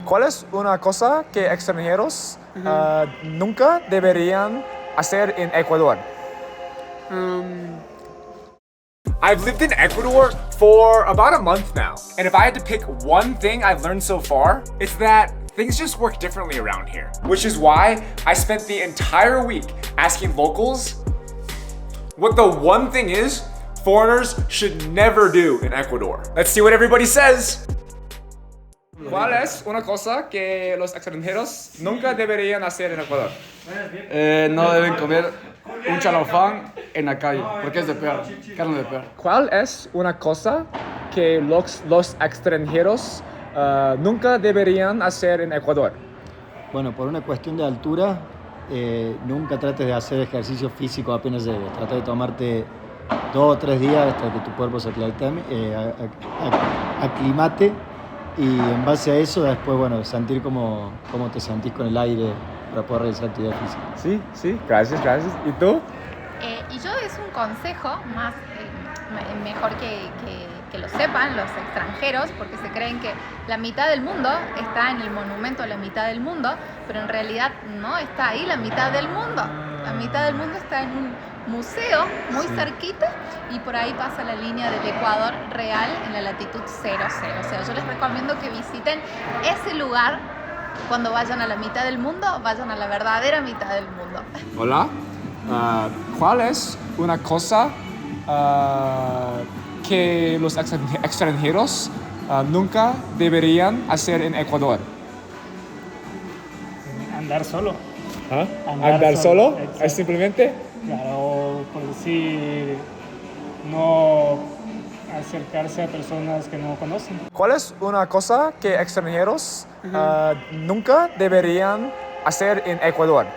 ¿Cuál es una cosa que extranjeros nunca deberían hacer en Ecuador? I've lived in Ecuador for about a month now, and if I had to pick one thing I've learned so far, it's that things just work differently around here. Which is why I spent the entire week asking locals what the one thing is foreigners should never do in Ecuador. Let's see what everybody says. ¿Cuál es una cosa que los extranjeros nunca deberían hacer en Ecuador? No deben comer un chalofán en la calle, porque es de perro, carne de perro. ¿Cuál es una cosa que los extranjeros nunca deberían hacer en Ecuador? Bueno, por una cuestión de altura, nunca trates de hacer ejercicio físico apenas llegues. Trata de tomarte 2 o 3 días hasta que tu cuerpo se aclimate y en base a eso después, bueno, sentir cómo te sentís con el aire para poder realizar actividad física. Sí, gracias. ¿Y tú? Y yo es un consejo más mejor que lo sepan los extranjeros, porque se creen que la mitad del mundo está en el monumento a la mitad del mundo, pero en realidad no está ahí la mitad del mundo. La mitad del mundo está en un museo muy cerquita y por ahí pasa la línea del Ecuador real en la latitud 00. O sea, yo les recomiendo que visiten ese lugar. Cuando vayan a la mitad del mundo, vayan a la verdadera mitad del mundo. Hola. ¿Cuál es una cosa que los extranjeros nunca deberían hacer en Ecuador? Andar solo. ¿Andar solo? Exacto. ¿Es simplemente? Claro, por decir, no acercarse a personas que no conocen. ¿Cuál es una cosa que extranjeros nunca deberían hacer en Ecuador?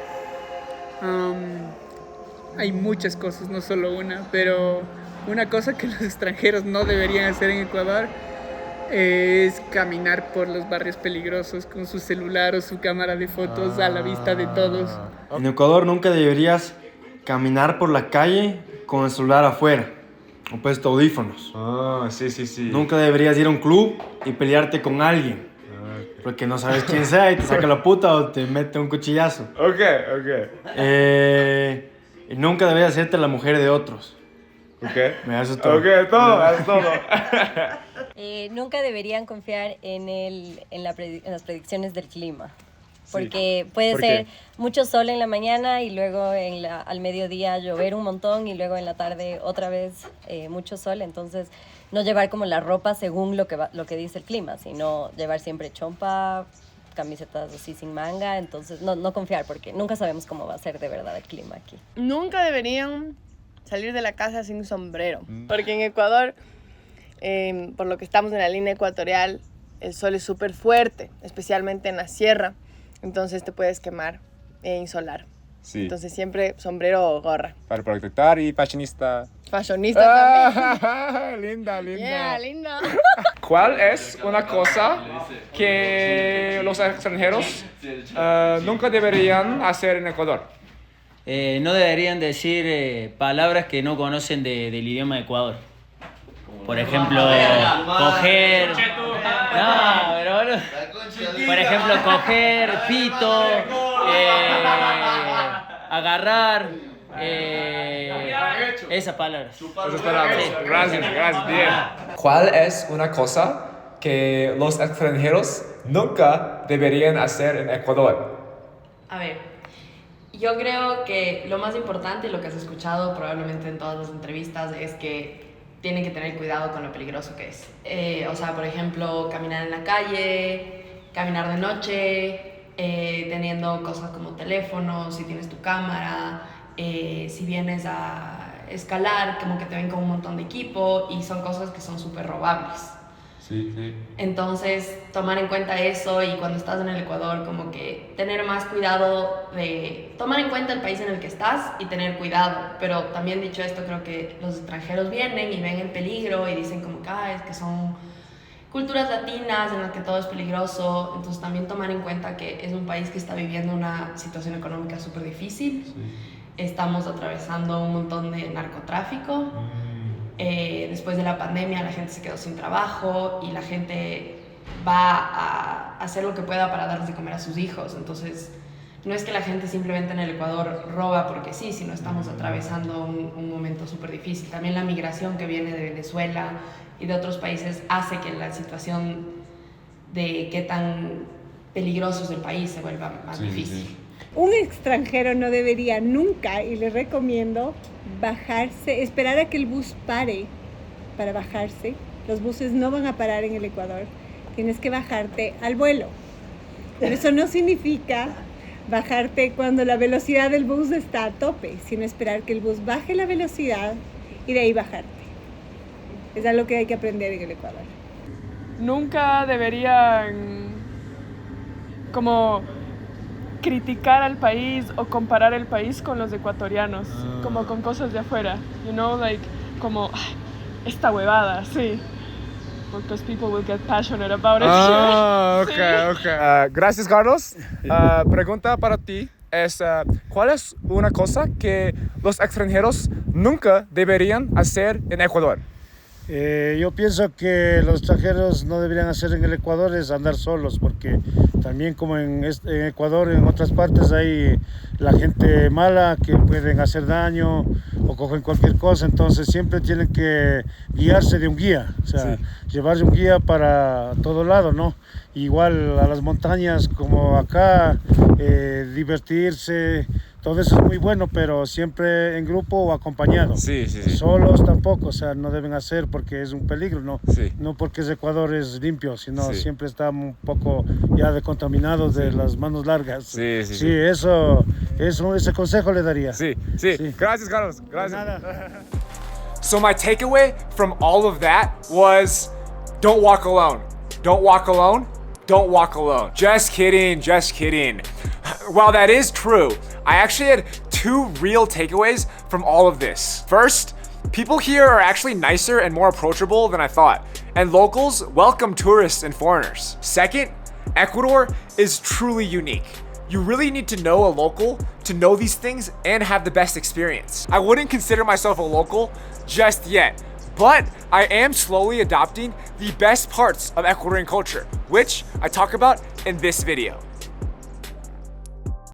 Hay muchas cosas, no solo una, pero una cosa que los extranjeros no deberían hacer en Ecuador es caminar por los barrios peligrosos con su celular o su cámara de fotos a la vista de todos. En Ecuador nunca deberías caminar por la calle con el celular afuera o puesto audífonos. Sí. Nunca deberías ir a un club y pelearte con alguien. Porque no sabes quién sea y te saca la puta o te mete un cuchillazo. Ok. Y nunca deberías hacerte la mujer de otros. Eso es todo. Eso todo. Nunca deberían confiar en las predicciones del clima. Porque puede ser mucho sol en la mañana y luego al mediodía llover un montón y luego en la tarde otra vez mucho sol. Entonces, no llevar como la ropa según lo que dice el clima, sino llevar siempre chompa, camisetas así sin manga. Entonces, no confiar porque nunca sabemos cómo va a ser de verdad el clima aquí. Nunca deberían salir de la casa sin sombrero. Porque en Ecuador, por lo que estamos en la línea ecuatorial, el sol es súper fuerte, especialmente en la sierra. Entonces te puedes quemar e insolar. Sí. Entonces siempre sombrero o gorra. Para protectar y fashionista. Fashionista también. Linda. Yeah, linda. ¿Cuál es una cosa que los extranjeros nunca deberían hacer en Ecuador? No deberían decir palabras que no conocen del idioma de Ecuador. Por ejemplo, coger... No, pero bueno. Por ejemplo, coger, pito, agarrar, esas palabras. Gracias, bien. ¿Cuál es una cosa que los extranjeros nunca deberían hacer en Ecuador? A ver, yo creo que lo más importante, lo que has escuchado probablemente en todas las entrevistas, es que tienen que tener cuidado con lo peligroso que es. O sea, por ejemplo, caminar en la calle, caminar de noche, teniendo cosas como teléfonos, si tienes tu cámara, si vienes a escalar, como que te ven con un montón de equipo y son cosas que son súper robables. Sí. Entonces, tomar en cuenta eso y cuando estás en el Ecuador, como que tener más cuidado de tomar en cuenta el país en el que estás y tener cuidado. Pero también dicho esto, creo que los extranjeros vienen y ven el peligro y dicen como que, es que son culturas latinas en las que todo es peligroso. Entonces, también tomar en cuenta que es un país que está viviendo una situación económica súper difícil. Sí. Estamos atravesando un montón de narcotráfico. Después de la pandemia la gente se quedó sin trabajo y la gente va a hacer lo que pueda para darles de comer a sus hijos. Entonces, no es que la gente simplemente en el Ecuador roba porque sí, sino estamos atravesando un momento súper difícil. También la migración que viene de Venezuela y de otros países hace que la situación de qué tan peligroso es el país se vuelva más difícil. Un extranjero no debería nunca, y le recomiendo, bajarse, esperar a que el bus pare para bajarse. Los buses no van a parar en el Ecuador. Tienes que bajarte al vuelo. Pero eso no significa bajarte cuando la velocidad del bus está a tope, sino esperar que el bus baje la velocidad y de ahí bajarte. Es algo que hay que aprender en el Ecuador. Nunca deberían como criticar al país o comparar el país con los ecuatorianos, como con cosas de afuera, you know, like, como, esta huevada, sí. Because people will get passionate about it. Okay. Gracias, Carlos. Pregunta para ti es, ¿cuál es una cosa que los extranjeros nunca deberían hacer en Ecuador? Yo pienso que los extranjeros no deberían hacer en el Ecuador es andar solos, porque también como en Ecuador, en otras partes hay la gente mala que pueden hacer daño o cogen cualquier cosa, entonces siempre tienen que guiarse de un guía, o sea, llevarse un guía para todo lado, ¿no? Igual a las montañas como acá, divertirse. Todo eso es muy bueno, pero siempre en grupo o acompañado. Solos tampoco, o sea, no deben hacer porque es un peligro, ¿no? No porque Ecuador es limpio, sino siempre está un poco ya de contaminados de las manos largas. Eso, ese consejo le daría. Gracias, Carlos. Gracias. So my takeaway from all of that was, don't walk alone. Don't walk alone. Don't walk alone. Just kidding, just kidding. While that is true, I actually had 2 real takeaways from all of this. First, people here are actually nicer and more approachable than I thought, and locals welcome tourists and foreigners. Second, Ecuador is truly unique. You really need to know a local to know these things and have the best experience. I wouldn't consider myself a local just yet, but I am slowly adopting the best parts of Ecuadorian culture, which I talk about in this video.